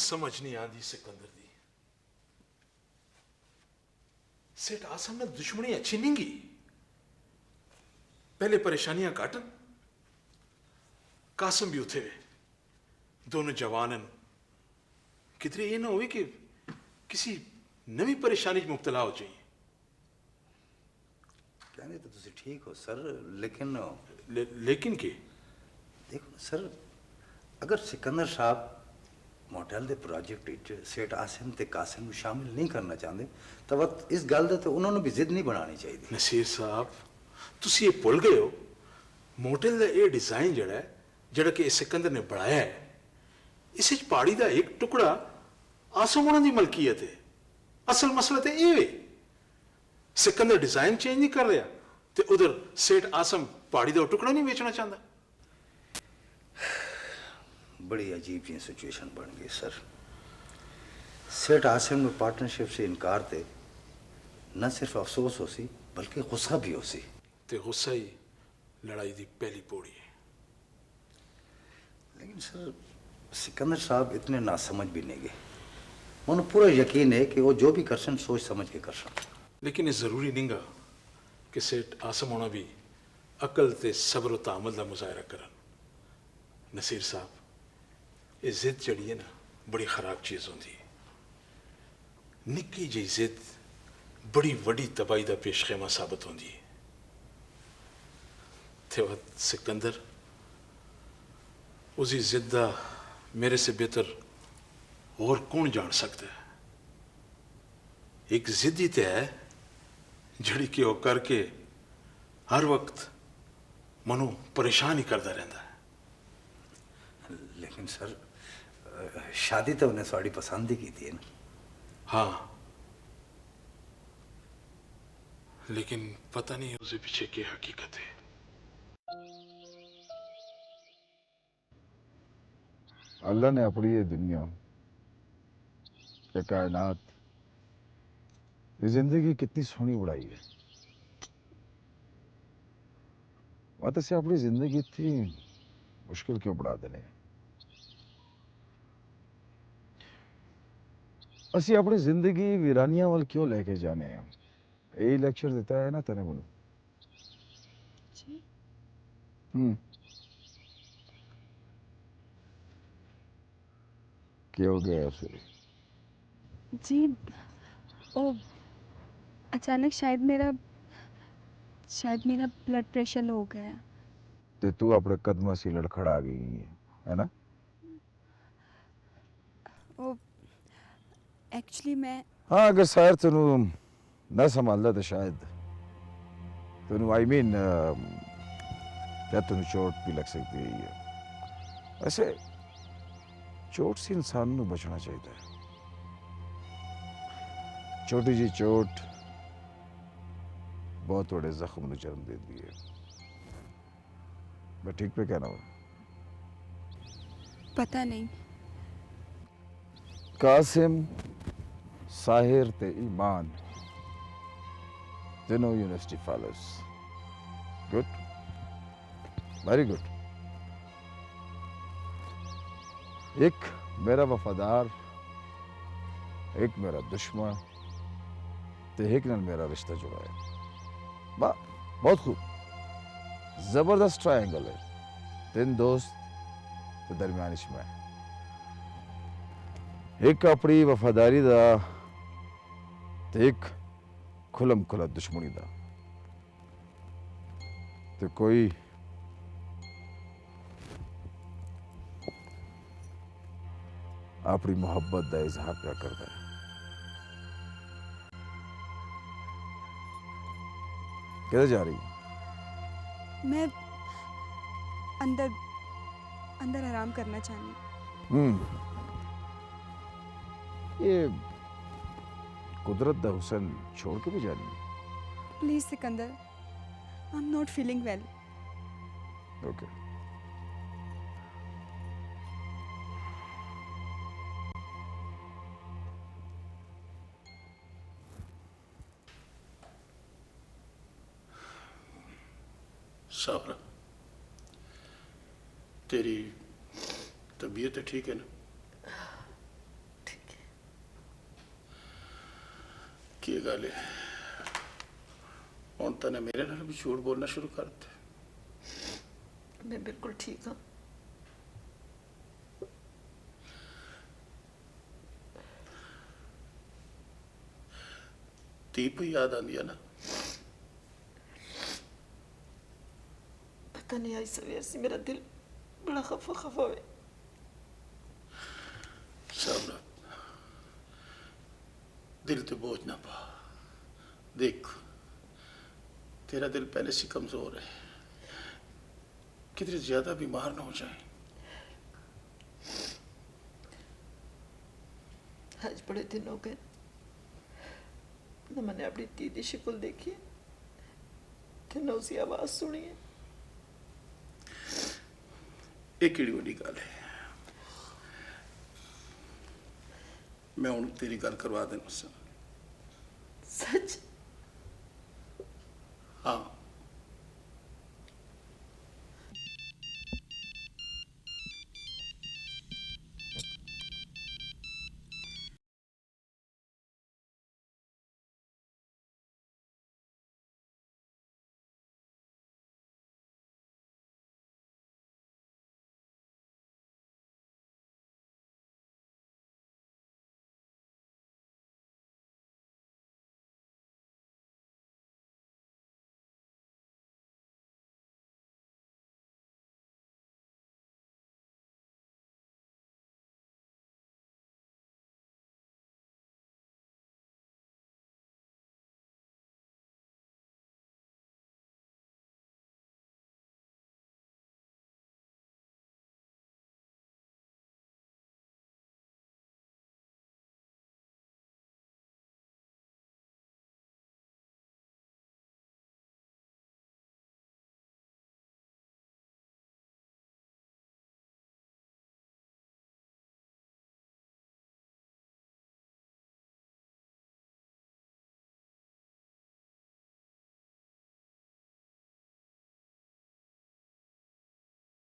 समझ नहीं आती सिकंदर दी। सेठ आसम ने दुश्मनी अच्छी नहीं की। पहले परेशानियां काटन, कासम भी उठे हुए, दोनों जवान कितने ये ना हुई कि किसी नवी परेशानी में मुब्तला हो जाइए। कहने तो तुम ठीक हो सर, लेकिन लेकिन के देखो सर, अगर सिकंदर साहब मोटेल के प्रोजेक्ट सेठ आसिम ते कासिम शामिल नहीं करना चाहते तो इस गल तो उन्होंने भी जिद नहीं बनानी चाहिए। नसीर साहब, तुसी ये भुल गए हो, मोटेल का यह डिजाइन जड़ा है, जड़ा कि सिकंदर ने बनाया है, इस पहाड़ी का एक टुकड़ा आसम उन्होंने मलकीयत है। असल मसला तो यह है, सिकंदर डिजाइन चेंज नहीं कर रहा तो उधर सेठ आसम पहाड़ी का टुकड़ा नहीं बेचना चाहता। बड़ी अजीब जी सिचुएशन बन गई सर। सेठ आसिम में पार्टनरशिप से इनकार थे न सिर्फ अफसोस हो सी बल्कि गुस्सा भी हो सी। ते गुस्सा ही लड़ाई की पहली पौड़ी है। लेकिन सर सिकंदर साहब इतने नासमझ भी नहीं गए। उन्हें पूरा यकीन है कि वो जो भी कर सन सोच समझ के कर सन। लेकिन ये जरूरी नहीं गा कि सेठ आसम होना भी अकल ते सब्र व तामल का मुजाहरा करन। नसीर साहब, ये जिद जड़ी है ना, बड़ी खराब चीज होती है। निक्की जी जिद बड़ी वड़ी तबाही का पेशखेमा साबित होती है। थे वक्त सिकंदर उसकी जिद का मेरे से बेहतर और कौन जान सकता है। एक जिद ही तो है जड़ी कि वो करके हर वक्त मनु परेशान ही करता रहता है। लेकिन सर शादी तो उन्हें थोड़ी पसंद ही की थी ना। हाँ, लेकिन पता नहीं उसके पीछे क्या हकीकत है। अल्लाह ने अपनी ये दुनिया, ये कायनात, ये जिंदगी कितनी सोहनी बनाई है। मत से अपनी जिंदगी इतनी मुश्किल क्यों बना देने। असी अपनी जिंदगी वीरानियां वाल क्यों लेके जाने हैं। यही लेक्चर देता है ना तेरे बोलो। क्या हो गया फिर? जी ओ अचानक शायद मेरा ब्लड प्रेशर लो हो गया। ते तू अपने कदम से लड़खड़ा गई है ना? ओ एक्चुअली मैं हाँ, अगर शायर तेन न संभालता तो शायद तेन आई मीन क्या तेन चोट भी लग सकती है। वैसे चोट से इंसान को बचना चाहिए। छोटी जी चोट बहुत बड़े जख्म को जन्म देती है। मैं ठीक पे कहना हूँ? पता नहीं। कासिम, साहिर ते ईमान तीनों university fellows. Good, very good. एक मेरा वफादार, एक मेरा दुश्मन, ते एक नाल मेरा रिश्ता जुड़ा है। बहुत खूब, जबरदस्त ट्रायंगल है। तीन दोस्त ते दरमियान मैं एक अपनी वफादारी दा ते एक खुलम खुला दुश्मनी दा। ते कोई अपनी मोहब्बत का इजहार क्या करता है। किधर जा रही? मैं अंदर अंदर आराम करना चाहनी। ये कुदरत दा हुसन छोड़ के भी जानी? Please Sikandar, I am not feeling well. Okay. Sabra, तेरी तबीयत ठीक है ना? ਕੀ ਗੱਲ ਹੈ ਹੁਣ ਤਾਂ ਮੇਰੇ ਨਾਲ ਵੀ ਝੂਠ ਬੋਲਣਾ ਸ਼ੁਰੂ ਕਰ ਦਿੱਤਾ मैं बिल्कुल ठीक हाँ। दीप याद आती है ना पता नहीं आज सवेर से मेरा दिल बड़ा खफा खफा है। साबरा दिल तो बोझ ना पा। देख तेरा दिल पहले से कमजोर है, कितने ज्यादा बीमार ना हो जाए। आज बड़े दिन हो गए न मैंने अपनी दीदी शक्ल देखी है ते न उसकी आवाज सुनी है। ये किड़ी बड़ी गल है। मैं हूं तेरी गल करवा देना सा। सच? हाँ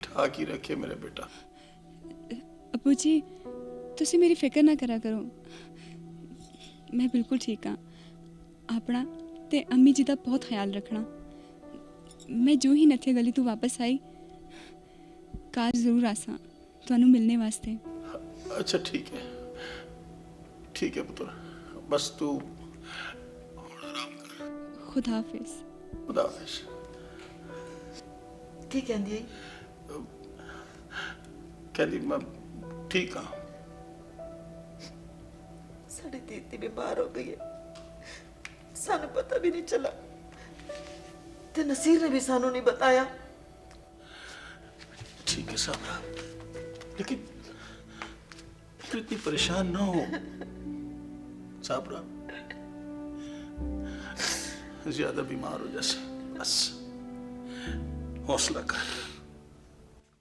ठाक ही रखे मेरा बेटा। अबू जी तुसी मेरी फिक्र ना करा करो, मैं बिल्कुल ठीक हाँ। अपना ते अम्मी जी का बहुत ख्याल रखना। मैं जो ही नथे गली तू वापस आई कार जरूर आसा थानू मिलने वास्ते। अच्छा ठीक है पुत्र, बस तू आराम कर। खुदा हाफिज। खुदा हाफिज। की कहंदी है? कहती मैं ठीक हाँ। साड़ी दीदी बीमार हो गई है, सानू पता भी नहीं चला ते नसीर ने भी सानू नहीं बताया। ठीक है साबरा, लेकिन तू इतनी परेशान ना हो साबरा, ज्यादा बीमार हो जैसे, बस हौसला कर।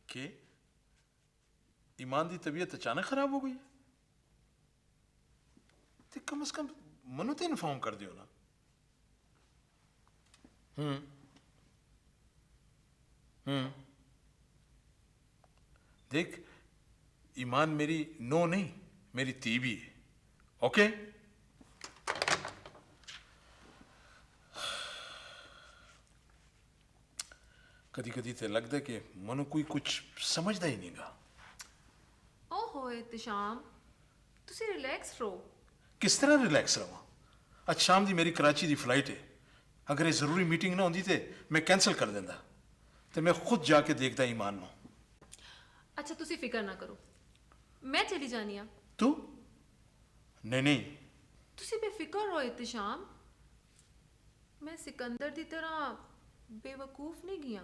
कि ईमान की तबीयत अचानक खराब हो गई तो कम से कम मनु तो इन्फॉर्म कर दियो ना। देख ईमान मेरी नो नहीं, मेरी ती भी है। ओके कदी कदी तो लगता है कि मनु कोई कुछ समझदा ही नहीं गा। ओहो इत्तिशाम तुसी रिलैक्स रहो। किस तरह रिलैक्स रहा? आज शाम की मेरी कराची की फ्लाइट है, अगर ये जरूरी मीटिंग ना होती तो मैं कैंसल कर देंदा तो मैं खुद जाके देखता ईमान नो। अच्छा तुसी फिक्र ना करो, मैं चली जानी आ। तू? नहीं तुसी बेफिक्र रहो इत्तिशाम, मैं सिकंदर दी तरह बेवकूफ नहीं गया।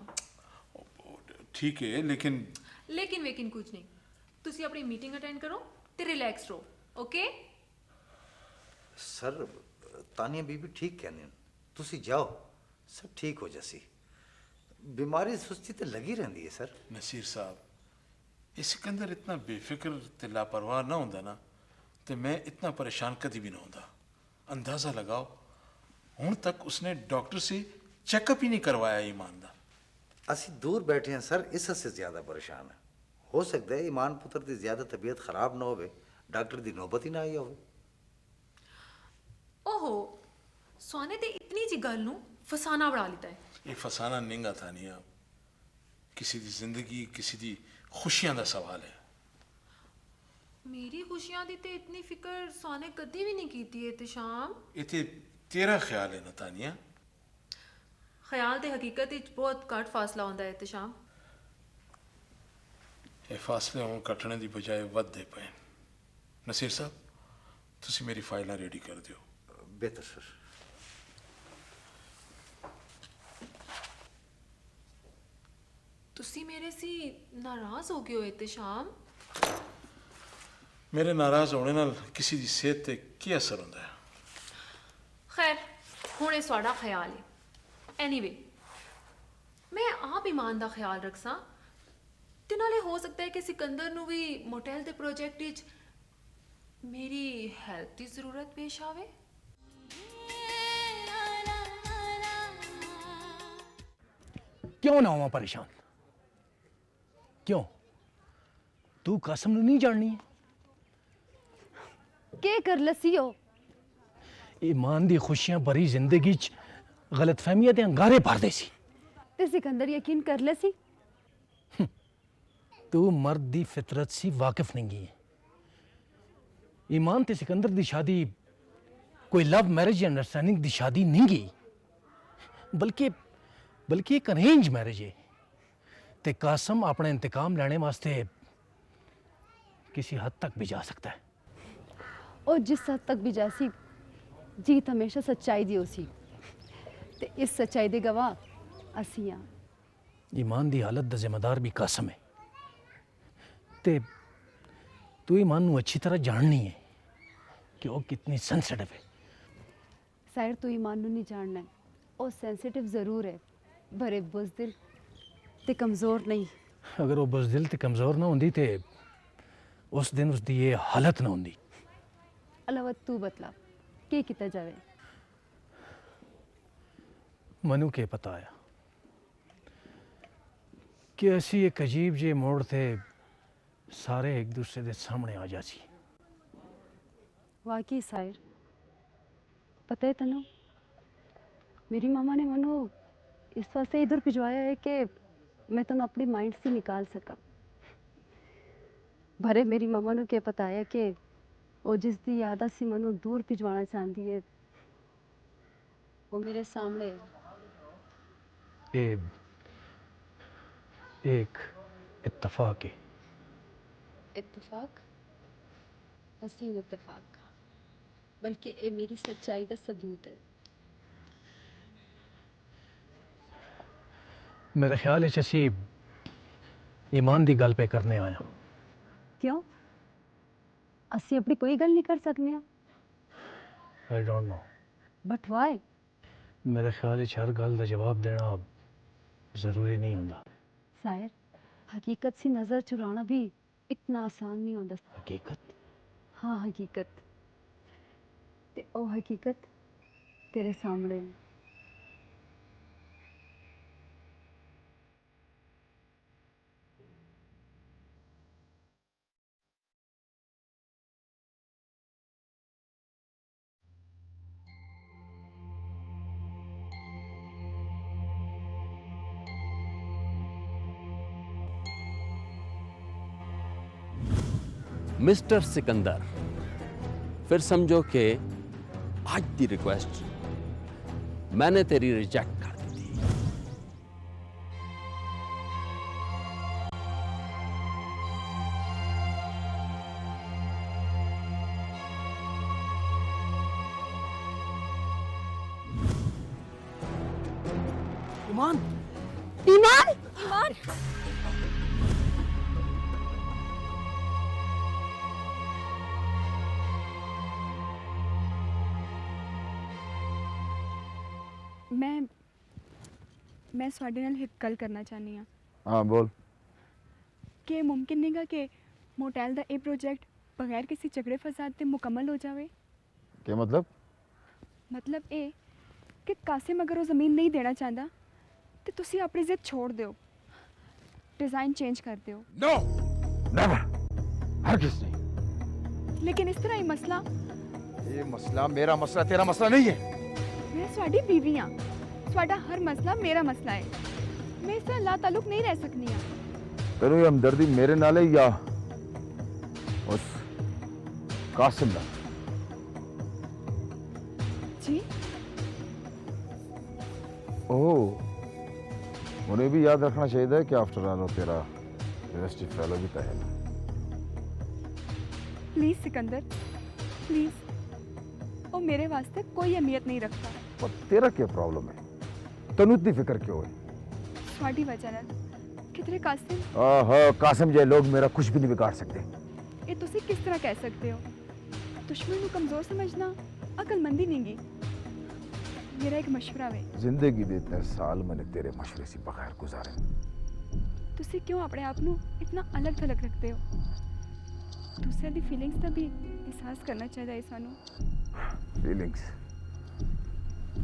ठीक है लेकिन लेकिन कुछ नहीं, तुसी अपनी मीटिंग अटेंड करो ते रिलैक्स रहो। ओके सर तानिया बीबी ठीक कहने, तुसी जाओ सब ठीक हो जैसी। बीमारी सुस्ती तो लगी रहती है सर। नसीर साहब ये सिकंदर इतना बेफिक्र ते लापरवाह ना होंदा ना तो मैं इतना परेशान कभी भी ना होंदा। अंदाजा लगाओ हुण तक उसने डॉक्टर से चेकअप ही नहीं करवाया ईमान दा। असी दूर बैठे हैं सर, इससे ज्यादा परेशान है। हो सकता है ईमान पुत्र की ज्यादा तबीयत खराब ना हो, डॉक्टर की नौबत ही ना आई हो। ओहो ਸੋਨੇ ਤੇ ਇਤਨੀ ਜੀ ਗੱਲ ਨੂੰ ਫਸਾਨਾ ਬਣਾ ਲਿੱਤਾ ਹੈ। ਇਹ ਫਸਾਨਾ ਨਿੰਗਾ ਤਾਨੀਆ ਕਿਸੇ ਦੀ ਜ਼ਿੰਦਗੀ ਕਿਸੇ ਦੀ ਖੁਸ਼ੀਆਂ ਦਾ ਸਵਾਲ ਹੈ। ਮੇਰੀ ਖੁਸ਼ੀਆਂ ਦੀ ਤੇ ਇਤਨੀ ਫਿਕਰ ਸੋਨੇ ਕਦੀ ਵੀ ਨਹੀਂ ਕੀਤੀ ਹੈ ਇਤਸ਼ਾਮ। ਇਹ ਤੇ ਤੇਰਾ ਖਿਆਲ ਹੈ ਨਾ ਤਾਨੀਆ। ਖਿਆਲ ਤੇ ਹਕੀਕਤ ਵਿੱਚ ਬਹੁਤ ਘੱਟ ਫਾਸਲਾ ਹੁੰਦਾ ਹੈ ਇਤਸ਼ਾਮ। ਇਹ ਫਾਸਲੇ ਹੁਣ ਕੱਟਣੇ ਦੀ ਬਜਾਏ ਵੱਧਦੇ ਪਏ ਨੇ। ਨਸੀਰ ਸਾਹਿਬ ਤੁਸੀਂ ਮੇਰੀ ਫਾਈਲਾਂ ਰੈਡੀ ਕਰ ਦਿਓ। बेहतर सर। ਤੁਸੀਂ ਮੇਰੇ ਸੀ ਨਾਰਾਜ਼ ਹੋ ਗਏ ਹੋ ਇਤਸ਼ਾਮ। ਮੇਰੇ ਨਾਰਾਜ਼ ਹੋਣੇ ਨਾਲ ਕਿਸੇ ਦੀ ਸਿਹਤ ਤੇ ਕੀ ਅਸਰ ਹੁੰਦਾ ਹੈ? ਖੈਰ ਹੁਣ ਇਹ ਤੁਹਾਡਾ ਖਿਆਲ ਹੈ। ਐਨੀਵੇ ਮੈਂ ਆਪ ਇਮਾਨ ਦਾ ਖਿਆਲ ਰੱਖਸਾਂ ਤੇ ਨਾਲੇ ਹੋ ਸਕਦਾ ਹੈ ਕਿ ਸਿਕੰਦਰ ਨੂੰ ਵੀ ਮੋਟੈਲ ਦੇ ਪ੍ਰੋਜੈਕਟ ਵਿੱਚ ਮੇਰੀ ਹੈਲਪ ਦੀ ਜ਼ਰੂਰਤ ਪੇਸ਼ ਆਵੇ। क्यों ना हुआ परेशान? क्यों? तू कासम नूं नहीं जाननी है? के कर लसी हो? ईमान दी खुशियां भरी जिंदगी च गलतफहमियां ते अंगारे भरदे सी। ते सिकंदर यकीन कर लसी। तू मर्द दी फितरत सी वाकिफ नहीं है। ईमान ते सिकंदर दी शादी कोई लव मैरिज या अंडरस्टैंडिंग दी शादी नहीं गई बल्कि एक अरेंज मैरिज है। ते कासम अपने इंतकाम लेने वास्ते किसी हद तक भी जा सकता है। और जिस हद तक भी जासी जीत हमेशा सच्चाई दी होसी ते इस सच्चाई दे गवाह असी हां। ईमान दी हालत दा जिम्मेदार भी कासम है। ते तू ईमान नूं अच्छी तरह जाननी है कि वो कितनी सेंसिटिव है। साहिर तू ईमान नूं नहीं जानना है। ओ सेंसिटिव जरूर है भरे बुज़दिल ते कमज़ोर नहीं। अगर वो बुज़दिल ते कमज़ोर ना होंदी ते उस दिन उसदी ये हालत ना होंदी। अलावा तू बतला के किता जावे? मनु के पता आया कि ऐसी एक अजीब जे मोड़ थे सारे एक दूसरे के सामने आ जासी। वाकई साहिर पता है तनु मेरी मामा ने मनु इस वास्ते इधर भिजवाया है कि मैं तुम अपनी माइंड से निकाल सका। भरे मेरी मामा ने क्या पता है कि वो जिस दी याद सी मनु दूर भिजवाना चाहती है वो मेरे सामने है। ये एक इत्तफाक है। इत्तेफाक हसीन इत्तेफाक बल्कि ये मेरी सच्चाई का सबूत है। मेरे ख्याल है असी ईमान दी गल पे करने आया। क्यों असी अपनी कोई गल नहीं कर सकने? I don't know but why? मेरे ख्याल है हर गल का जवाब देना जरूरी नहीं होता। शायर हकीकत से नजर चुराना भी इतना आसान नहीं होता। हकीकत? हाँ हकीकत ते ओ हकीकत तेरे सामने है। मिस्टर सिकंदर, फिर समझो कि आज दी रिक्वेस्ट मैंने तेरी रिजेक्ट कर दी थी। ईमान ईमान ईमान मैं ਤੁਹਾਡੇ ਨਾਲ ਇੱਕ ਗੱਲ ਕਰਨਾ ਚਾਹਨੀ ਆ। हाँ बोल। ਕਿ ਮੁਮਕਿਨ ਨਹੀਂਗਾ ਕਿ ਮੋਟੈਲ ਦਾ ਇਹ ਪ੍ਰੋਜੈਕਟ ਬਗੈਰ ਕਿਸੇ ਝਗੜੇ ਫਸਾਦ ਤੇ ਮੁਕੰਮਲ ਹੋ ਜਾਵੇ? क्या मतलब? ਮਤਲਬ ਇਹ ਕਿ ਕਾਸਿਮ ਅਗਰ ਉਹ ਜ਼ਮੀਨ ਨਹੀਂ ਦੇਣਾ ਚਾਹੁੰਦਾ ਤੇ ਤੁਸੀਂ ਆਪਣੀ ਜ਼ਿੱਦ ਛੋੜ ਦਿਓ, डिज़ाइन चेंज कर दो। नो नेवर, हरगिज़ नहीं। लेकिन इस तरह ही मसला ये मसला मेरा मसला तेरा मसला नहीं है। मैं ਤੁਹਾਡੀ बीवी हाँ ਤੁਹਾਡਾ हर मसला मेरा मसला है मैं इससे ला ताल्लुक नहीं रह सकनी हाँ तेनू ये हमदर्दी मेरे नाल है या उस कासिम नाल? जी ओह, उन्हें भी याद रखना चाहिए कि आफ्टर ऑल वो तेरा यूनिवर्सिटी फेलो भी तो है ना। प्लीज सिकंदर प्लीज वो मेरे वास्ते कोई अहमियत नहीं रखता पर तेरा क्या प्रॉब्लम है? तेनू इतनी फिक्र क्यों है? ਤੁਹਾਡੀ ਵਜ੍ਹਾ ਨਾਲ ਕਿਧਰੇ ਕਾਸਿਮ आहा, कासिम जे लोग मेरा कुछ भी नहीं बिगाड़ सकते। ਇਹ ਤੁਸੀਂ ਕਿਸ ਤਰ੍ਹਾਂ ਕਹਿ ਸਕਦੇ ਹੋ ਦੁਸ਼ਮਣ ਨੂੰ ਕਮਜ਼ੋਰ ਸਮਝਣਾ ਅਕਲਮੰਦੀ ਨਹੀਂਗੀ मेरा एक मशवरा वे जिंदगी दे इतने साल मैंने तेरे मशवरे से बगैर गुजारे। ਤੁਸੀਂ ਕਿਉਂ ਆਪਣੇ ਆਪ ਨੂੰ ਇਤਨਾ ਅਲੱਗ ਥਲੱਗ ਰੱਖਦੇ ਹੋ ਦੂਸਰਿਆਂ ਦੀ ਫੀਲਿੰਗਸ ਦਾ ਵੀ ਅਹਿਸਾਸ ਕਰਨਾ ਚਾਹੀਦਾ ਹੈ ਸਾਨੂੰ।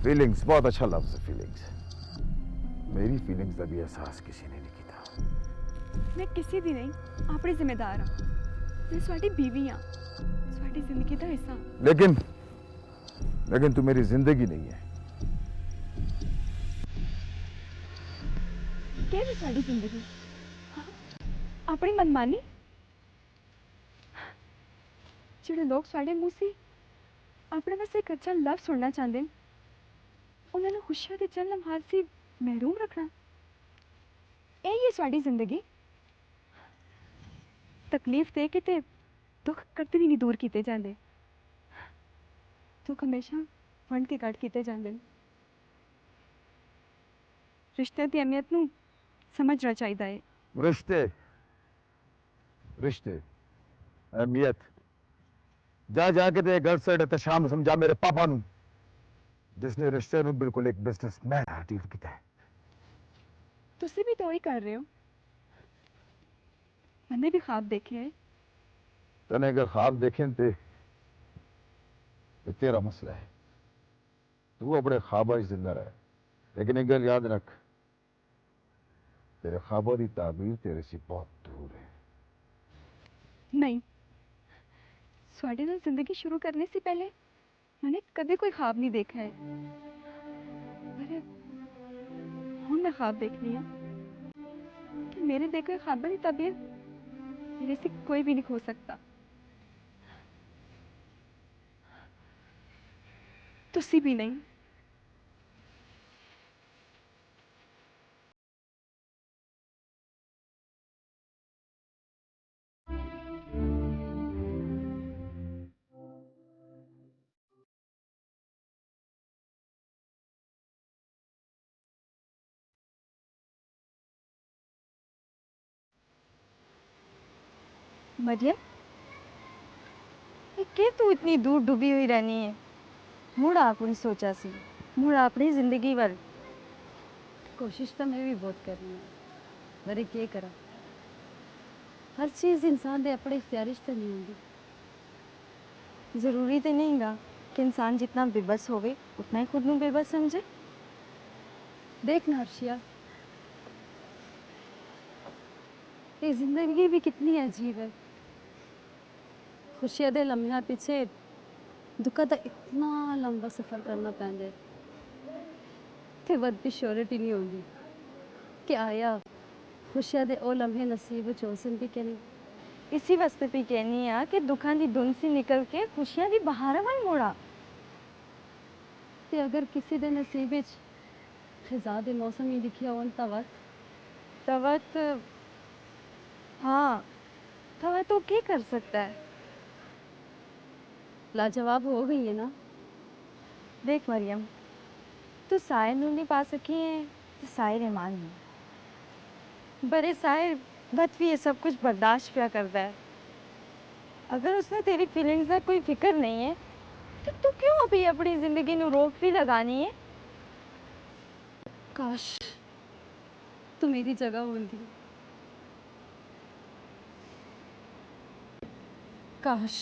फीलिंग्स बहुत अच्छा लफ्ज है। फीलिंग्स मेरी फीलिंग्स का भी एहसास किसी ने नहीं किया। मैं किसी दी नहीं अपनी जिम्मेदार हाँ मैं ਤੁਹਾਡੀ बीवी हाँ ਤੁਹਾਡੀ जिंदगी का हिस्सा। लेकिन तू मेरी जिंदगी नहीं है। क्या भी ਤੁਹਾਡੀ जिंदगी हाँ? अपनी मनमानी ਜਿਹੜੇ ਲੋਕ ਸਾਡੇ ਮੂੰਹ ਸੀ ਆਪਣੇ ਵਾਸਤੇ ਇੱਕ ਅੱਛਾ ਲਫ਼ ਸੁਣਨਾ ਚਾਹੁੰਦੇ ਨੇ ਉਹਨਾਂ ਨੂੰ ਖੁਸ਼ੀਆਂ ਦੇ ਚੰਨ ਲਮਹਾਤ ਸੀ ਮਹਿਰੂਮ ਰੱਖਣਾ ਇਹ ਹੀ ਹੈ ਸਾਡੀ ਜ਼ਿੰਦਗੀ। ਤਕਲੀਫ ਦੇ ਕੇ ਤੇ ਦੁੱਖ ਕਦੇ ਵੀ ਨਹੀਂ ਦੂਰ ਕੀਤੇ ਜਾਂਦੇ ਦੁੱਖ ਹਮੇਸ਼ਾ ਵੰਡ ਕੇ ਕੱਢ ਕੀਤੇ ਜਾਂਦੇ ਨੇ। ਰਿਸ਼ਤੇ ਦੀ ਅਹਿਮੀਅਤ ਨੂੰ ਸਮਝਣਾ ਚਾਹੀਦਾ ਹੈ। रिश्ते अहमियत जा जाके ते घर से एहतशाम समझा मेरे पापा नु जिसने रिश्ते नु बिल्कुल एक बिजनेसमैन डील किया है। ਤੁਸੀਂ ਵੀ ਤਾਂ ਉਹੀ ਕਰ ਰਹੇ ਹੋ मैंने भी ख्वाब देखे हैं। तने अगर ख्वाब देखें तो तेरा मसला है। तू अपने ख्वाबों से जिंदा रहे लेकिन एक गल याद रख तेरे ख्वाबों की ताबीर तेरे से बहुत दूर है। नहीं ਤੁਹਾਡੇ ਨਾਲ ਜ਼ਿੰਦਗੀ ਸ਼ੁਰੂ ਕਰਨੇ से पहले मैंने कभी कोई ख्वाब नहीं देखा है पर ਹੁਣ मैं ख्वाब देखनी है कि मेरे देखे ख्वाबों की ताबीर मेरे से कोई भी नहीं खो सकता। तुसी भी नहीं। मरियम कि तू इतनी दूर डूबी हुई रहनी है मुड़ आपने सोचा सी मुड़ अपनी जिंदगी वाल कोशिश तो मैं भी बहुत कर रही हूँ पर क्या करा हर चीज़ इंसान दे अपने इख्तियार तो नहीं होंगी। ज़रूरी तो नहीं गा कि इंसान जितना बेबस होवे उतना ही खुद नू बेबस समझे। देख ना अर्शिया ये जिंदगी भी कितनी अजीब है। खुशियां दे लम्हा पीछे दुखा दा इतना लंबा सफ़र करना पैंदा है ते वध भी श्योरिटी नहीं होगी कि आया खुशियां दे ओ लम्हे नसीब च होसन भी कि नहीं। इसी वास्ते भी कहनी है कि दुखा की धुन से निकल के खुशियां की बहार वाल मोड़ा। ते अगर किसी दे नसीब च खिजा दे मौसम ही लिखिया होन तवत हाँ तवत तो क्या कर सकता है। लाजवाब हो गई है ना। देख मरियम तू साहिर नू नहीं पा सकी है तो साहिर ईमान नहीं बड़े साहिर बट भी ये सब कुछ बर्दाश्त क्या करता है। अगर उसने तेरी फीलिंग्स का कोई फिक्र नहीं है तो तू क्यों अभी अपनी जिंदगी नू रोक भी लगानी है। काश तू मेरी जगह होती। काश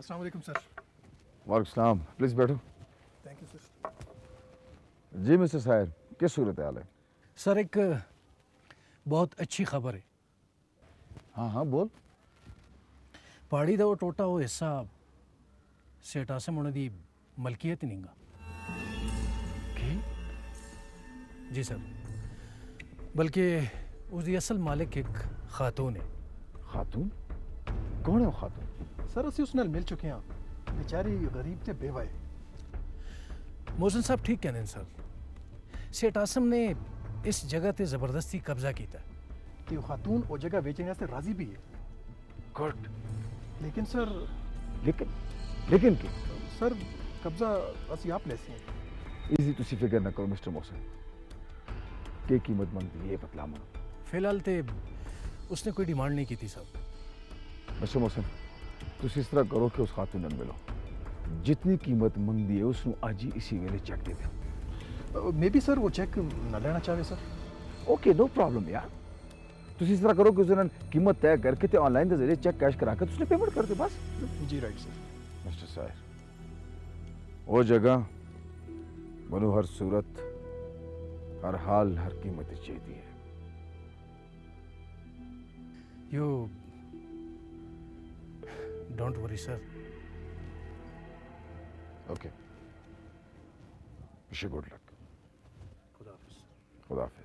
अस्सलाम वालेकुम सर। वालेकुम सलाम, प्लीज बैठो। Thank you sir. जी मिस्टर साहिर, किस सूरत हाल है? सर एक बहुत अच्छी खबर है। हाँ हाँ बोल। पहाड़ी का वो टोटा वो हिस्सा सेठ आसिम होने दी मलकीयत ही नहींगा। जी सर, बल्कि उसकी असल मालिक एक खातून है। खातून? कौन है वो खातून? सर ਅਸੀਂ ਉਸ ਨਾਲ ਮਿਲ ਚੁੱਕੇ ਹਾਂ ਵਿਚਾਰੀ ਗਰੀਬ ਤੇ ਬੇਵਾ ਹੈ। मोहसिन साहब ठीक कहने सर, सेठ आसिम ने इस जगह ते ज़बरदस्ती कब्जा किया ਤੇ ਉਹ ਖਾਤੂਨ ਉਹ ਜਗ੍ਹਾ ਵੇਚਣ ਵਾਸਤੇ ਰਾਜ਼ੀ ਵੀ ਹੈ। गुड। ਲੇਕਿਨ ਸਰ लेकिन की ਸਰ ਕਬਜ਼ਾ ਅਸੀਂ ਆਪ ਲੈ ਸੀ। इजी तुसी फिक्र ना करो मिस्टर मोहसिन, की कीमत मंगती है ये बतला मनो। फिलहाल ते उसने कोई डिमांड नहीं की थी साहब। मिस्टर मोहसिन तुसी इस तरह करो कि उस खातून नाल मिलो, जितनी कीमत मंगदी है उसनु आज ही इसी वेले चेक दे दो। मे बी सर वो चेक ना लेना चाहे सर। ओके नो प्रॉब्लम यार, तुसी इस तरह करो कि उसने कीमत तय करके ते ऑनलाइन के जरिए चेक कैश करा के उसने पेमेंट कर दे बस। जी राइट सर। मिस्टर साहिर, वो जगह मनु हर सूरत हर हाल हर कीमत चाहिए है। You don't worry sir. Okay, wish you good luck. खुदा हाफिज। खुदा हाफिज।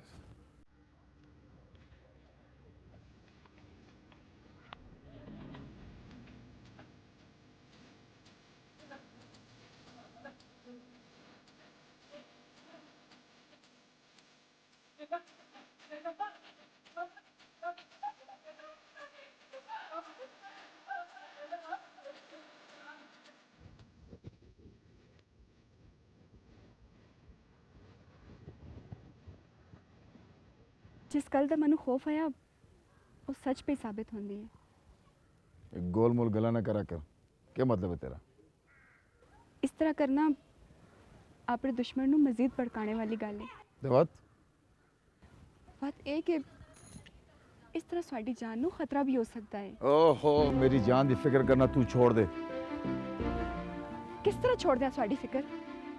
जिस गल का मैनू खौफ आया वो सच पे साबित होंदी है। एक गोल मोल गला ना करा कर, क्या मतलब है तेरा? इस तरह करना अपने दुश्मन नू मजीद भड़काने वाली गल है। दवात बात यह कि इस तरह साड़ी जान नू खतरा भी हो सकता है। ओहो, मेरी जान की फिक्र करना तू छोड़ दे। किस तरह छोड़ दिया साड़ी फिक्र?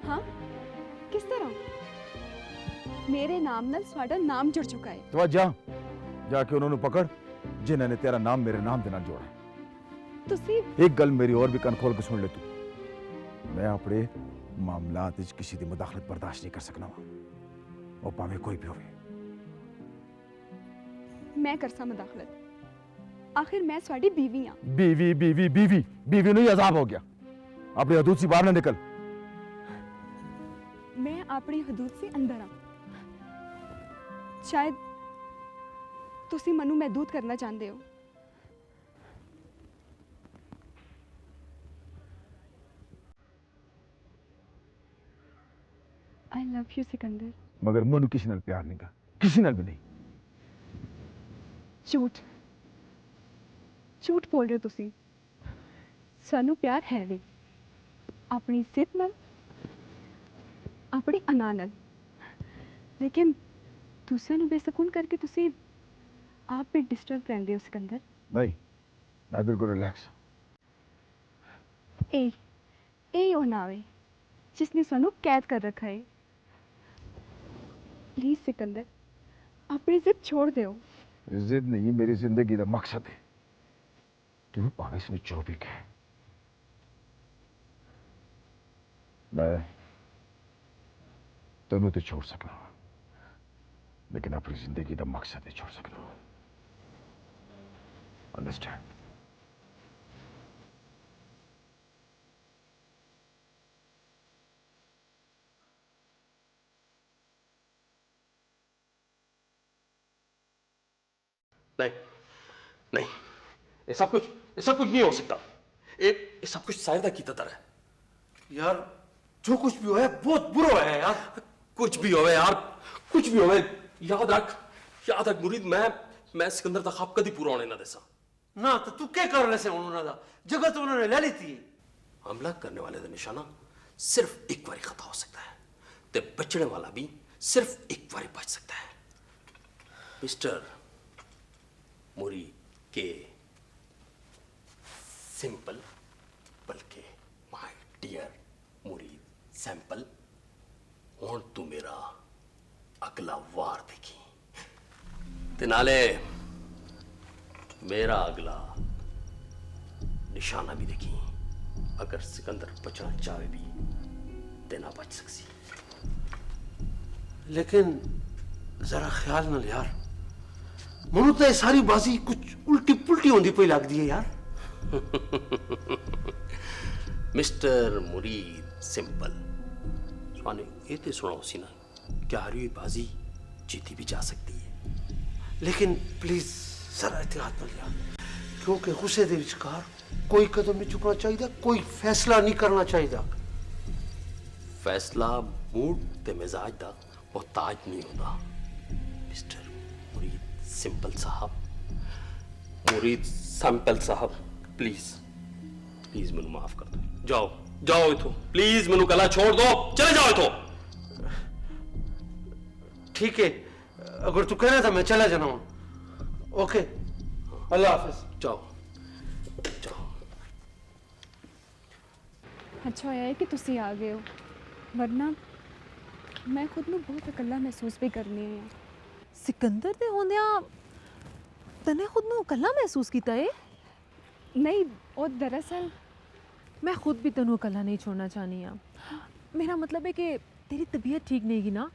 हाँ किस तरह? मेरे नाम नाल साड़ा नाम जुड़ चुका है। तो जाके उन्होंने पकड़ जिन्होंने तेरा नाम मेरे नाम के नाल जोड़ा है। तुसी एक गल मेरी और भी कन खोल के सुन ले तू, मैं अपने मामलात विच किसी की मुदाखलत बर्दाश्त नहीं कर सकना वो भावे कोई भी होवे। मैं करसा मुदाखलत? आखिर मैं साड़ी बीवी हाँ। बीवी बीवी बीवी बीवी नहीं अजाब हो गया, अपनी हदूद से बाहर ना निकल। मैं अपनी हदूद से अंदर हाँ। शायद तुसी मनु महदूद करना चाहते हो। I love you Sikandar. मगर मनु किसी नाल प्यार नहीं का, किसी नाल भी नहीं। झूठ झूठ बोल रहे हो तुसी। सानू प्यार है नहीं, अपनी जिद नाल, अपनी अना नाल। लेकिन दूसरे नू बेसकून करके तुसी आप भी डिस्टर्ब रहंदे हो सिकंदर। नहीं, मैं बिल्कुल रिलैक्स। ए ओ नावे जिसने सानू कैद कर रखा है। प्लीज सिकंदर अपनी जिद छोड़ दो। जिद नहीं, मेरी जिंदगी का मकसद है। तू भावे इसमें जो भी कहे, मैं तेनू तो छोड़ सकना, लेकिन अपनी जिंदगी का मकसद है छोड़ सकना। अंडरस्टैंड? नहीं नहीं, ये सब कुछ नहीं हो सकता। ये सब कुछ शायद की तरह है। यार जो कुछ भी हो है बहुत बुरा है यार। कुछ भी होवे यार, कुछ भी होवे, याद रख मुरीद, मैं सिकंदर का ख्वाब कभी पूरा होने ना देसा। ना तो तू क्या कर रहे से उन्होंने दा जगह तो उन्होंने ले ली थी। हमला करने वाले का निशाना सिर्फ एक बार खता हो सकता है, ते बचने वाला भी सिर्फ एक बार बच सकता है। मिस्टर मुरी के सिंपल बल्कि माय डियर मुरीद सैंपल हुण तू मेरा अगला वार देखी ते नाले मेरा अगला निशाना भी देखी। अगर सिकंदर बचना चाहे भी ते ना बच सकसी। लेकिन जरा ख्याल न यार, मनु तो ये सारी बाजी कुछ उल्टी पुल्टी होंदी पई लगदी है यार। मिस्टर मुरीद सिंपल स्वाने ये ते सुनाओ सी ना क्या हारी हुई बाजी जीती भी जा सकती है। लेकिन प्लीज जरा एहतियात न यार, क्योंकि गुस्से दे विचकार कोई कदम नहीं चुकना चाहिए, कोई फैसला नहीं करना चाहिए। फैसला मूड ते मिजाज दा मोहताज नहीं होता मिस्टर मुरीद सिंपल साहब। मुरीद सैंपल साहब प्लीज प्लीज मैनू माफ कर दो। जाओ जाओ इथों प्लीज, मैनू कला छोड़ दो, चले जाओ इथों। ठीक है, अगर तू कहना था मैं चला जाना हूं। ओके, अल्लाह हाफिज। जाओ जाओ। अच्छा होया है कि तुसी आ गए हो, वरना मैं खुद ਨੂੰ ਬਹੁਤ ਇਕੱਲਾ ਮਹਿਸੂਸ ਵੀ ਕਰਨੀ ਹੈ। ਸਿਕੰਦਰ ਦੇ ਹੁੰਦਿਆਂ ਤਨੇ ਖੁਦ ਨੂੰ ਇਕੱਲਾ ਮਹਿਸੂਸ ਕੀਤਾ ਏ? ਨਹੀਂ, ਉਹ ਦਰਅਸਲ मैं खुद भी तेनू इकल्ला नहीं छोड़ना चाहनी हाँ। मेरा मतलब है कि तेरी तबीयत ठीक नहीं गी ना,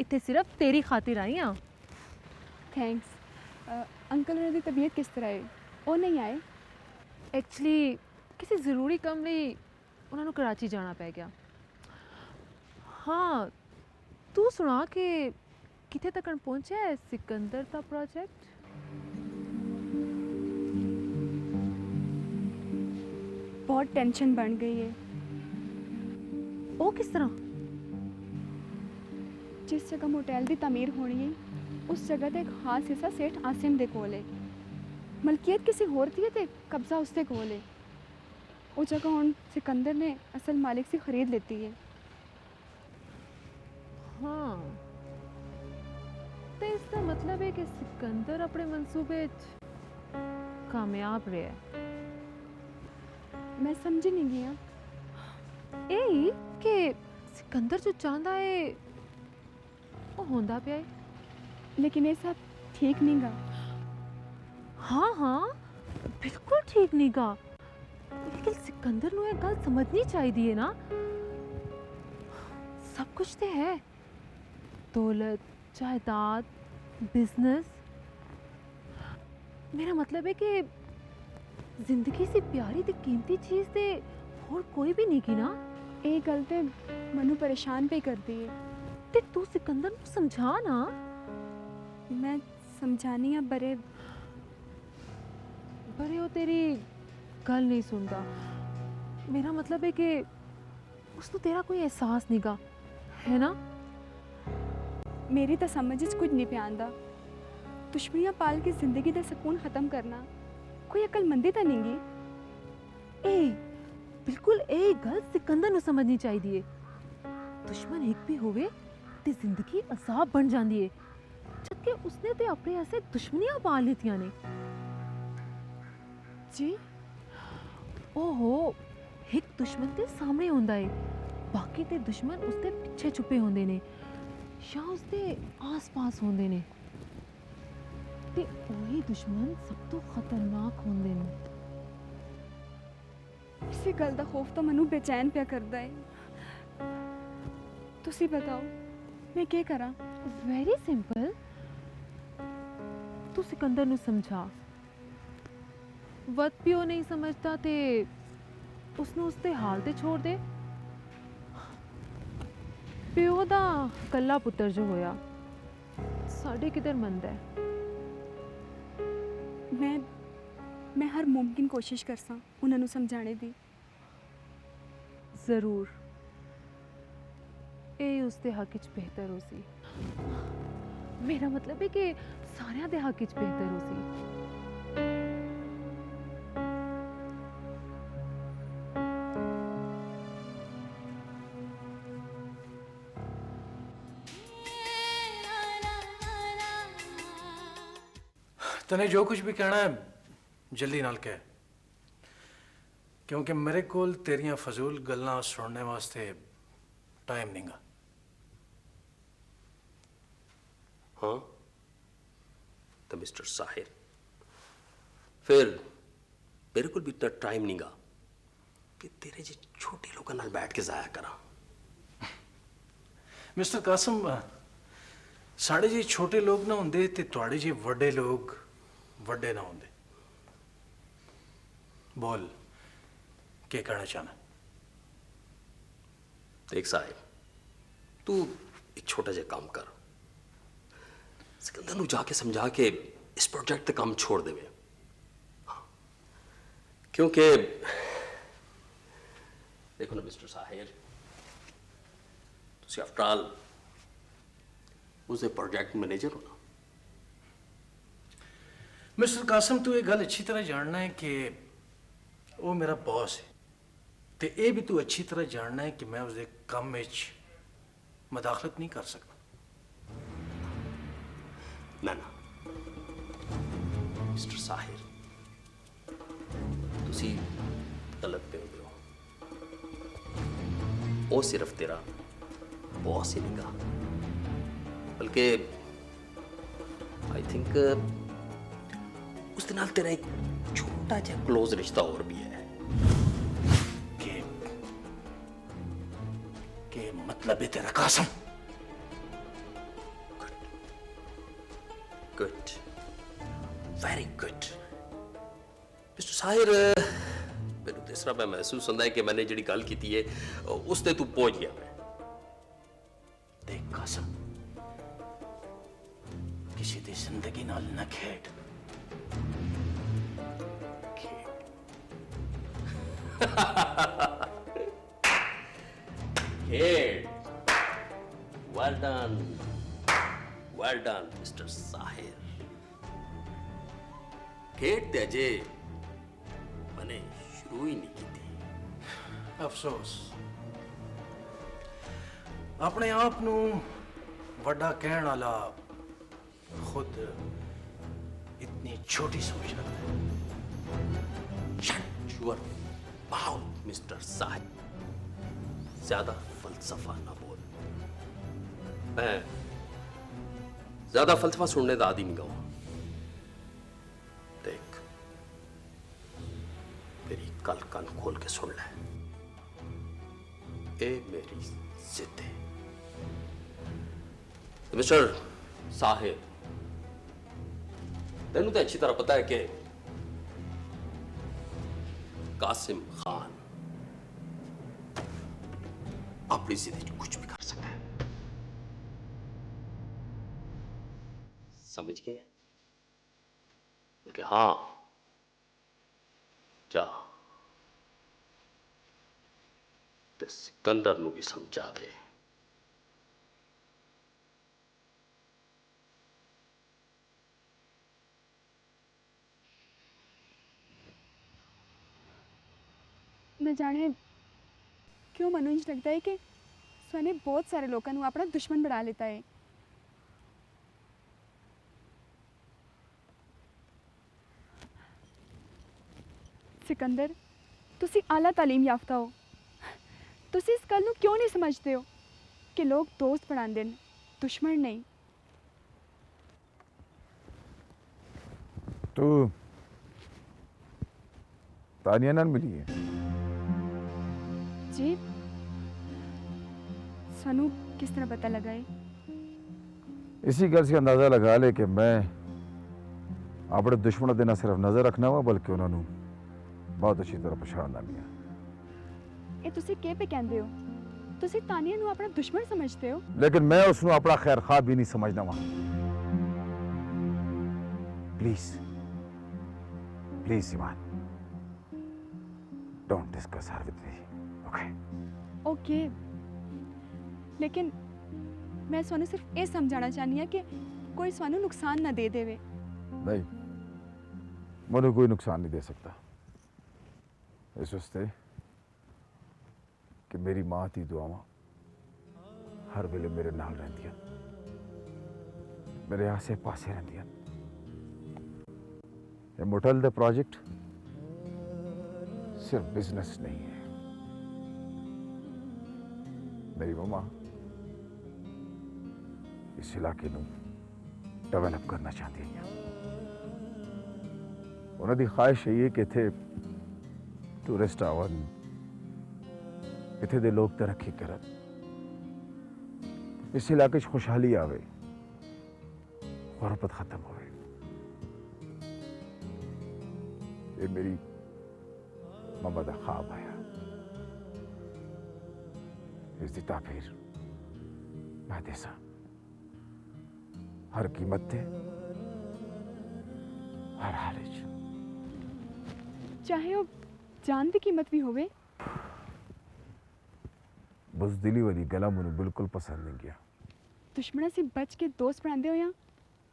इतने सिर्फ तेरी खातिर आई हाँ। थैंक्स। अंकल होने की तबीयत किस तरह है? वो नहीं आए? एक्चुअली किसी ज़रूरी काम ਲਈ ਉਹਨਾਂ ਨੂੰ कराची जाना पै गया। हाँ, तू सुना कि कितने तक पहुंचा है सिकंदर का प्रोजेक्ट? बहुत टेंशन बन गई है। वो किस तरह? जिस जगह होटल की तमीर होनी है उस जगह का एक खास हिस्सा सेठ आसिम दे कोल है। मलकीयत किसी होर दी है ते कब्जा उसके कोल है। वो जगह हुण सिकंदर ने असल मालिक से खरीद लेती है। हाँ, तो इसका मतलब है कि सिकंदर अपने मंसूबे कामयाब रहा है। मैं समझी नहीं गया। यही कि सिकंदर जो चाहता है वो होंदा पिया है। लेकिन ये सब ठीक नहीं गा। हाँ हाँ, बिल्कुल ठीक नहीं गा। लेकिन सिकंदर नू एक गल समझनी चाहिए ना, सब कुछ तो है, दौलत, जायदाद, बिजनेस। मेरा मतलब है कि जिंदगी से प्यारी ते कीमती चीज ते और कोई भी नहीं की ना। ये गल ते मनु परेशान पे करती है। ते तू सिकंदर नू समझा ना। मैं समझानी है बरे बरे वो तेरी गल नहीं सुनता। मेरा मतलब है कि उसको तेरा कोई एहसास नहीं गा, है ना? मेरी तो समझ च कुछ नहीं पे आंदा। दुश्मनियां पाल के जिंदगी का सुकून खत्म करना कोई अकलमंदी तो नहीं गी। बिल्कुल यही गल सिकंदर नू समझनी चाहिए। दुश्मन एक भी होवे ते जिंदगी अजाब बन जाती है, जबकि उसने ते अपने ऐसे दुश्मनियां पाल लेतियां ने। जी ओहो, एक दुश्मन ते सामने होंदा है, बाकी ते दुश्मन उसके पीछे छुपे होंदे ने या उसके आस-पास होंदे ने। ते वही दुश्मन सब तो खतरनाक होंदे ने। इसी गल का खौफ तो मनु बेचैन पे करता है। तुसी बताओ मैं क्या करा? वेरी सिंपल, तू सिकंदर नू समझा। वत पियो नहीं समझता ते उसनू उसते हाल ते छोड़ दे। पियो दा कल्ला पुत्तर जो होया साढ़े किधर मंद है। मैं हर मुमकिन कोशिश करसा उन्होंने समझाने दी। जरूर ये उसके हक च बेहतर हो सी। मेरा मतलब है कि सारियां दे हक च बेहतर हो सी। तने जो कुछ भी कहना है जल्दी नाल कह। क्योंकि मेरे कोल तेरियां फजूल गल्लां सुनने वास्ते टाइम नहींगा। हाँ तो मिस्टर साहिर, फिर मेरे को भी इतना टाइम नहींगा कि तेरे जे छोटे लोगों नाल बैठ के जाया करा। मिस्टर कासम, साढ़े जे छोटे लोग ना होंदे ते तुहाड़े जे वड्डे लोग वड्डे ना होंदे। बोल क्या कहना चाहना? देख साहिब, तू एक छोटा जा काम कर, सिकंदर नू जाके समझा के इस प्रोजेक्ट ते काम छोड़ देवे। हाँ। क्योंकि देखो ना मिस्टर साहिर, तुसी आफ्टर ऑल उसके प्रोजेक्ट मैनेजर हो ना। मिस्टर कासम, तू ये गल अच्छी तरह जानना है कि वो मेरा बॉस है, ते ये भी तू अच्छी तरह जानना है कि मैं उसके काम में मदाखलत नहीं कर सकता। ना ना मिस्टर साहिर, तुसी गलत पे हो। वो सिर्फ तेरा बॉस ही नहीं, बल्कि आई थिंक उसके नाल तेरा एक छोटा जा क्लोज रिश्ता और भी है। के मतलब है तेरा कासम? Good, very good mister Sahir, मेरे तो इस तरह मैं महसूस होता है कि मैंने जी गल की है उसते तू पहुंच गया। मैं देख कासम, किसी दी जिंदगी नाल न खेड। Well done mister Sahir. खेड ते अजे मैंने शुरू ही नहीं की थी। अफसोस, अपने आप नू वड्डा कहण वाला खुद इतनी छोटी सोच रखता है। Shut your mouth, mister Sahib, ज्यादा फलसफा ना बोल। मैं ज्यादा फलसफा सुनने का आदी नहीं गाऊं। देख, मेरी कल कान खोल के सुन ले, ए मेरी जिद है। तो मिस्टर साहिब, तेनू तो अच्छी तरह पता है कि कासिम खान अपनी जिंदगी कुछ भी कर सकता है। समझ गए? कि हाँ, जा ते सिकंदर नू भी समझा दे। न जाने क्यों मनु इंज लगता है कि सोने बहुत सारे लोगों को अपना दुश्मन बना लेता है। सिकंदर, तुसी आला तालीम याफ्ता हो, तुसी इस गल नू क्यों नहीं समझते हो कि लोग दोस्त बनाते हैं, दुश्मन नहीं। तू तानिया नाल मिली है? जी, सनू किस तरह पता लगा है? इसी गल से अंदाजा लगा ले कि मैं अपने दुश्मनों दे ना सिर्फ नजर रखना वा बल्कि उन्होंने बहुत अच्छी तरह पछाणना भी है। ये तुसी के पे कहंदे हो? तुसी तानिया नू अपना दुश्मन समझते हो? लेकिन मैं उसनु अपना खैर खा भी नहीं समझना वा। Please please Iman, don't discuss her with me, okay? Okay, लेकिन मैं सोनू सिर्फ ये समझाना चाहनी है कि कोई सोनू नुकसान ना दे देवे। नहीं, मनु कोई नुकसान नहीं दे सकता। इस वास्ते कि मेरी मां दी दुआवां हर वेले मेरे नाल रहंदियां, मेरे आसे पासे रहंदियां। ये मोटल दा प्रोजेक्ट सिर्फ बिजनेस नहीं है। मेरी मम्मा इस इलाके ਨੂੰ ਡਿਵੈਲਪ ਕਰਨਾ ਚਾਹੁੰਦੀ ਹੈ। ਉਹਨਾਂ ਦੀ ਖਾਹਿਸ਼ ਇਹ ਹੈ ਕਿ ਇੱਥੇ ਟੂਰਿਸਟ ਆਵਣ, ਇੱਥੇ ਦੇ ਲੋਕ ਤਰੱਕੀ ਕਰਨ, ਇਸ ਇਲਾਕੇ 'ਚ ਖੁਸ਼ਹਾਲੀ ਆਵੇ, ਗੁਰਬਤ ਖਤਮ ਹੋਵੇ। ਇਹ ਮੇਰੀ मम्मा का ख्वाब आया। इसकी ताबीर मैं देसा हर कीमत ते हर हाल च, चाहे वो जान की कीमत भी होवे। बुज़दिली वाली गला मुझे बिल्कुल पसंद नहीं किया। दुश्मना से बच के दोस्त बनाते हो या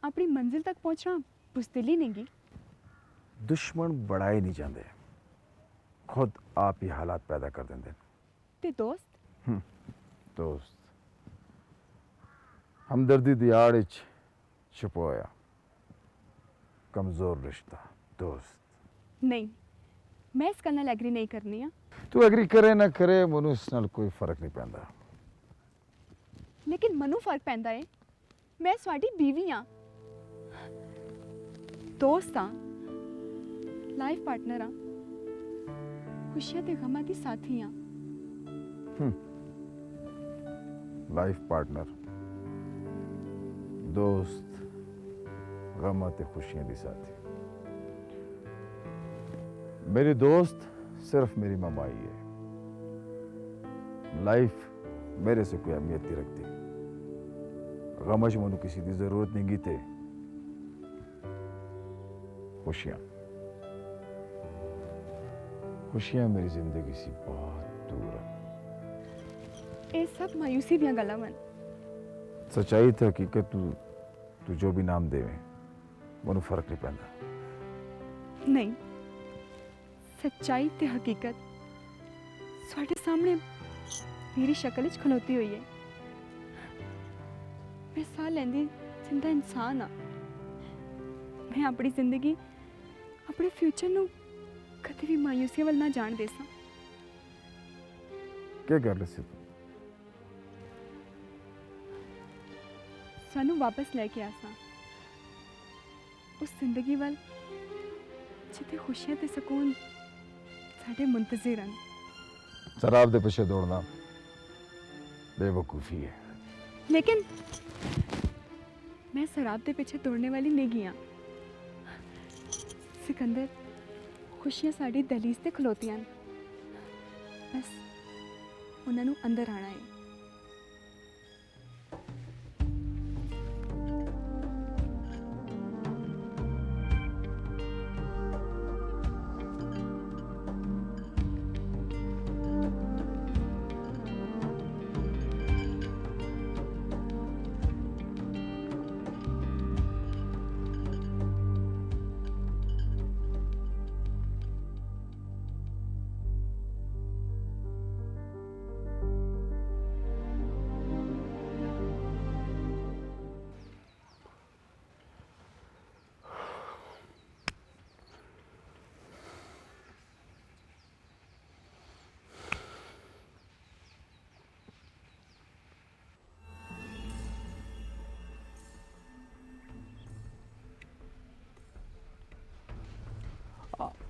अपनी मंजिल तक पहुंचना बुज़दिली नहीं की। दुश्मन बढ़ाए नहीं जाते, खुद आप ही हालात पैदा कर देंगे। ते दोस्त दोस्त हमदर्दी दी आड़ च छुपोया कमजोर रिश्ता दोस्त नहीं, मैं इस गल नाल एग्री नहीं करनी आ। तू एग्री करे ना करे, मनु इस नाल कोई फर्क नहीं पैंदा। लेकिन मनु फर्क पैंदा है, मैं स्वाडी बीवी हाँ, दोस्त हाँ, लाइफ पार्टनर हाँ, खुशियां ते गमां दी साथी हाँ। लाइफ पार्टनर, दोस्त, गमां ते खुशियां दी साथी। मेरी दोस्त सिर्फ मेरी मम्मा ही है। लाइफ मेरे से कोई अहमियत नहीं रखती। गमज मनु किसी की जरूरत नहीं गी ते खुशियां, खुशियां मेरी जिंदगी से बहुत दूर है। ये सब मायूसी दियां गल्लां वन। सच्चाई ते हकीकत तू जो भी नाम देवे मनु फर्क नहीं पैंदा। नहीं, सच्चाई ते हकीकत साढ़े सामने मेरी शक्ल च खलोती हुई है। मैं साह लैंदी जिंदा इंसान हाँ। मैं अपनी जिंदगी, अपने फ्यूचर नू कभी भी मायूसियां वाल ना जान दे सा। क्या कर रहे तू? सानू वापस लेके आसा उस जिंदगी वाल जिते खुशियां ते सुकून साडे मुंतज़िर हन। शराब दे पीछे दौड़ना बेवकूफ़ी है। लेकिन मैं शराब के पीछे दौड़ने वाली नहीं गई। सिकंदर, खुशियां साड़ी दहलीज ते खलोतियां न, बस उन्होंने अंदर आना है।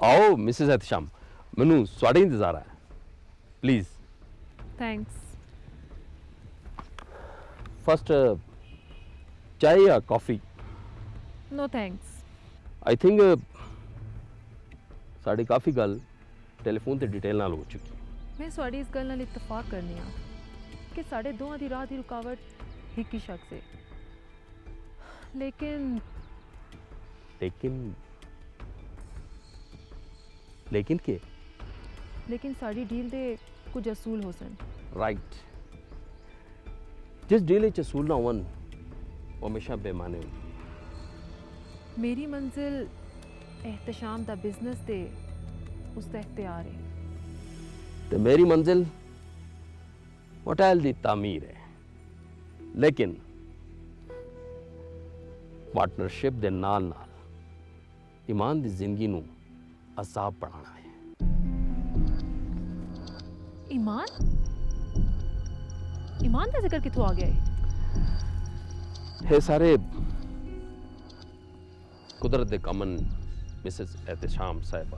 आओ मिसेस एहतशाम, मैनू ਤੁਹਾਡਾ इंतजार है, प्लीज। थैंक्स। फर्स्ट चाय या coffee? No thanks. I think साड़ी काफ़ी गल टेलीफोन ते डिटेल नाल हो चुकी। मैं साड़ी इस गल नाल इत्तफाक करनी आ कि साढ़े दोवां दी राह दी रुकावट एक ही शख्स है। लेकिन लेकिन के? लेकिन साड़ी डील दे कुछ असूल हो सन। राइट। जिस डील च असूल ना होवन वो हमेशा बेमाने होंदी। मेरी मंजिल एहतशाम दा बिजनेस ते उसका इख्तियार है। तो मेरी मंजिल होटल दी तामीर है, लेकिन पार्टनरशिप दे नाल नाल ईमान दी जिंदगी नू अजाब बढ़ाना है। ईमान ईमान का जिक्र कितों आ गया है? है सारे कुदरत दे कमन मिसेस एहतशाम साहिबा।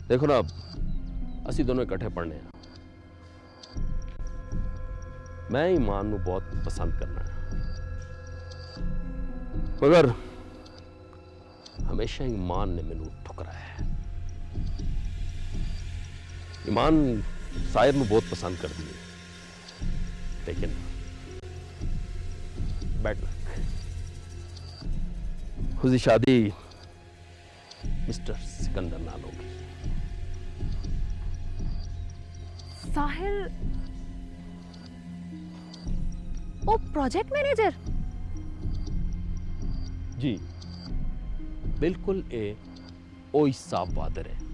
देखो ना, असी दोनों इकट्ठे पढ़ने हैं। मैं ईमान नू बहुत पसंद करना है, मगर हमेशा ईमान ने मैनू ठुकराया है। ईमान साहिर नू बहुत पसंद कर दी, लेकिन बैड लक, उसकी शादी मिस्टर सिकंदर नाल होगी। साहिर ओ प्रोजेक्ट मैनेजर? जी बिल्कुल, ए ओई साफ वादर है।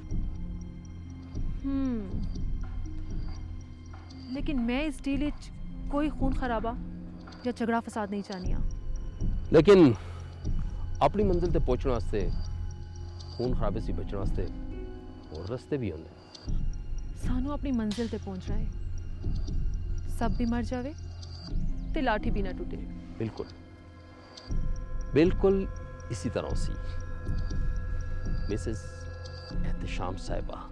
लेकिन मैं इस डील विच कोई खून खराबा या झगड़ा फसाद नहीं चाहनी। लेकिन अपनी मंजिल ते पहुंचने वास्ते खून खराबे से बचने वास्ते और रास्ते भी होंगे। सानू अपनी मंजिल ते पहुंचना है, सब भी मर जावे ते लाठी भी ना टूटे। बिल्कुल बिल्कुल इसी तरह सी मिसेस एहतशाम साहिबा।